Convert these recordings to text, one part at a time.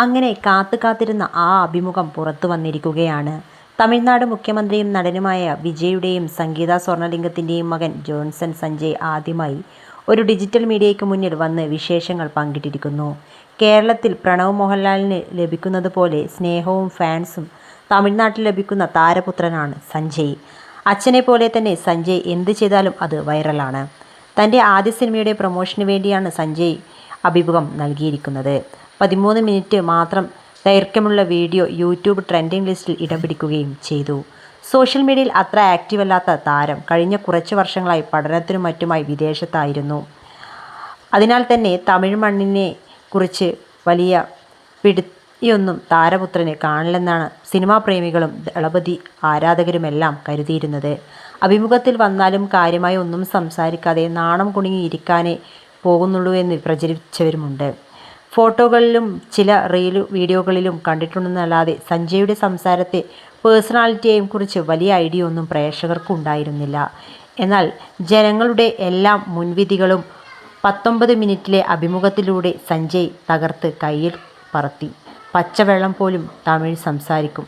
അങ്ങനെ കാത്തിരുന്ന ആ അഭിമുഖം പുറത്തു വന്നിരിക്കുകയാണ്. തമിഴ്നാട് മുഖ്യമന്ത്രിയും നടനുമായ വിജയുടെയും സംഗീത സ്വർണലിംഗത്തിൻ്റെയും മകൻ ജോൺസൺ സഞ്ജയ് ആദ്യമായി ഒരു ഡിജിറ്റൽ മീഡിയയ്ക്ക് മുന്നിൽ വന്ന് വിശേഷങ്ങൾ പങ്കിട്ടിരിക്കുന്നു. കേരളത്തിൽ പ്രണവ് മോഹൻലാലിന് ലഭിക്കുന്നത് പോലെ സ്നേഹവും ഫാൻസും തമിഴ്നാട്ടിൽ ലഭിക്കുന്ന താരപുത്രനാണ് സഞ്ജയ്. അച്ഛനെ പോലെ തന്നെ സഞ്ജയ് എന്ത് ചെയ്താലും അത് വൈറലാണ്. തൻ്റെ ആദ്യ സിനിമയുടെ പ്രൊമോഷന് വേണ്ടിയാണ് സഞ്ജയ് അഭിമുഖം നൽകിയിരിക്കുന്നത്. 13 മിനിറ്റ് മാത്രം ദൈർഘ്യമുള്ള വീഡിയോ യൂട്യൂബ് ട്രെൻഡിംഗ് ലിസ്റ്റിൽ ഇടം പിടിക്കുകയും ചെയ്തു. സോഷ്യൽ മീഡിയയിൽ അത്ര ആക്റ്റീവ് അല്ലാത്ത താരം കഴിഞ്ഞ കുറച്ച് വർഷങ്ങളായി പഠനത്തിനും മറ്റുമായി വിദേശത്തായിരുന്നു. അതിനാൽ തന്നെ തമിഴ് മണ്ണിനെ കുറിച്ച് വലിയ പിടിയൊന്നും താരപുത്രന് കാണില്ലെന്നാണ് സിനിമാ പ്രേമികളും ദളപതി ആരാധകരുമെല്ലാം കരുതിയിരുന്നത്. അഭിമുഖത്തിൽ വന്നാലും കാര്യമായി ഒന്നും സംസാരിക്കാതെ നാണം കുണുങ്ങി ഇരിക്കാനേ പോകുന്നുള്ളൂ എന്ന് പ്രചരിച്ചവരുമുണ്ട്. ഫോട്ടോകളിലും ചില വീഡിയോകളിലും കണ്ടിട്ടുണ്ടെന്നല്ലാതെ സഞ്ജയുടെ സംസാരത്തെ പേഴ്സണാലിറ്റിയെയും കുറിച്ച് വലിയ ഐഡിയ ഒന്നും പ്രേക്ഷകർക്ക് ഉണ്ടായിരുന്നില്ല. എന്നാൽ ജനങ്ങളുടെ എല്ലാം മുൻവിധികളും 19 മിനിറ്റിലെ അഭിമുഖത്തിലൂടെ സഞ്ജയ് തകർത്ത് കയ്യിൽ പറത്തി. പച്ചവെള്ളം പോലും തമിഴ് സംസാരിക്കും.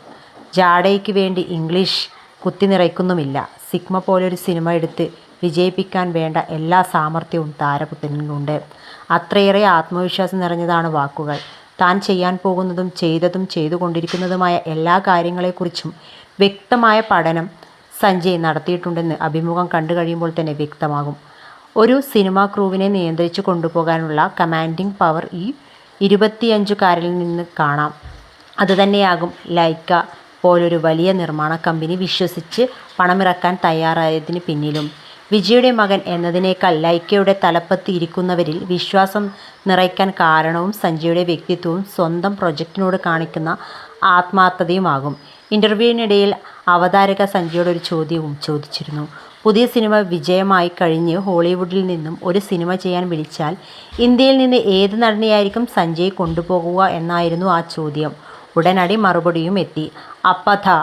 ജാഡയ്ക്ക് വേണ്ടി ഇംഗ്ലീഷ് കുത്തിനിറയ്ക്കുന്നുമില്ല. സിഗ്മ പോലൊരു സിനിമ എടുത്ത് വിജയിപ്പിക്കാൻ വേണ്ട എല്ലാ സാമർഥ്യവും താരപുത്രനുണ്ട്. അത്രയേറെ ആത്മവിശ്വാസം നിറഞ്ഞതാണ് വാക്കുകൾ. താൻ ചെയ്യാൻ പോകുന്നതും ചെയ്തതും ചെയ്തുകൊണ്ടിരിക്കുന്നതുമായ എല്ലാ കാര്യങ്ങളെക്കുറിച്ചും വ്യക്തമായ പഠനം സഞ്ജയ് നടത്തിയിട്ടുണ്ടെന്ന് അഭിമുഖം കണ്ടു കഴിയുമ്പോൾ തന്നെ വ്യക്തമാകും. ഒരു സിനിമാ ക്രൂവിനെ നിയന്ത്രിച്ചു കൊണ്ടുപോകാനുള്ള കമാൻഡിംഗ് പവർ ഈ 25കാരിൽ നിന്ന് കാണാം. അതുതന്നെയാകും ലൈക്ക പോലൊരു വലിയ നിർമ്മാണ കമ്പനി വിശ്വസിച്ച് പണമിറക്കാൻ തയ്യാറായതിന് പിന്നിലും. വിജയുടെ മകൻ എന്നതിനേക്കാൾ ലൈക്കയുടെ തലപ്പത്ത് ഇരിക്കുന്നവരിൽ വിശ്വാസം നിറയ്ക്കാൻ കാരണവും സഞ്ജയുടെ വ്യക്തിത്വവും സ്വന്തം പ്രൊജക്റ്റിനോട് കാണിക്കുന്ന ആത്മാർത്ഥതയുമാകും. ഇൻ്റർവ്യൂവിനിടയിൽ അവതാരക സഞ്ജയോട് ഒരു ചോദ്യവും ചോദിച്ചിരുന്നു. പുതിയ സിനിമ വിജയമായി കഴിഞ്ഞ് ഹോളിവുഡിൽ നിന്നും ഒരു സിനിമ ചെയ്യാൻ വിളിച്ചാൽ ഇന്ത്യയിൽ നിന്ന് ഏത് നടനെയായിരിക്കും സഞ്ജയ് കൊണ്ടുപോകുക എന്നായിരുന്നു ആ ചോദ്യം. ഉടനടി മറുപടിയും എത്തി. അപ്പതാ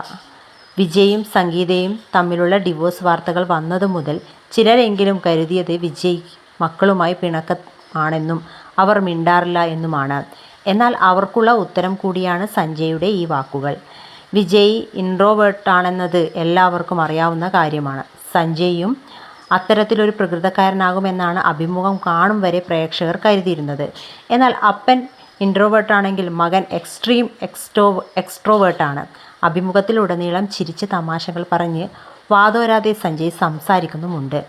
വിജയും സംഗീതയും തമ്മിലുള്ള ഡിവോഴ്സ് വാർത്തകൾ വന്നതു മുതൽ ചിലരെങ്കിലും കരുതിയത് വിജയ് മക്കളുമായി പിണക്കമാണെന്നും അവർ മിണ്ടാറില്ല എന്നുമാണ്. എന്നാൽ അവർക്കുള്ള ഉത്തരം കൂടിയാണ് സഞ്ജയുടെ ഈ വാക്കുകൾ. വിജയ് ഇൻട്രോവേർട്ടാണെന്നത് എല്ലാവർക്കും അറിയാവുന്ന കാര്യമാണ്. സഞ്ജയും അത്തരത്തിലൊരു പ്രകൃതക്കാരനാകുമെന്നാണ് അഭിമുഖം കാണും വരെ പ്രേക്ഷകർ കരുതിയിരുന്നത്. എന്നാൽ അപ്പൻ ഇൻട്രോവേർട്ടാണെങ്കിൽ മകൻ എക്സ്ട്രീം എക്സ്ട്രോവേർട്ടാണ്. അഭിമുഖത്തിലുടനീളം ചിരിച്ച് തമാശകൾ പറഞ്ഞ് വാതോരാതെ സഞ്ജയ് സംസാരിക്കുന്നുമുണ്ട്.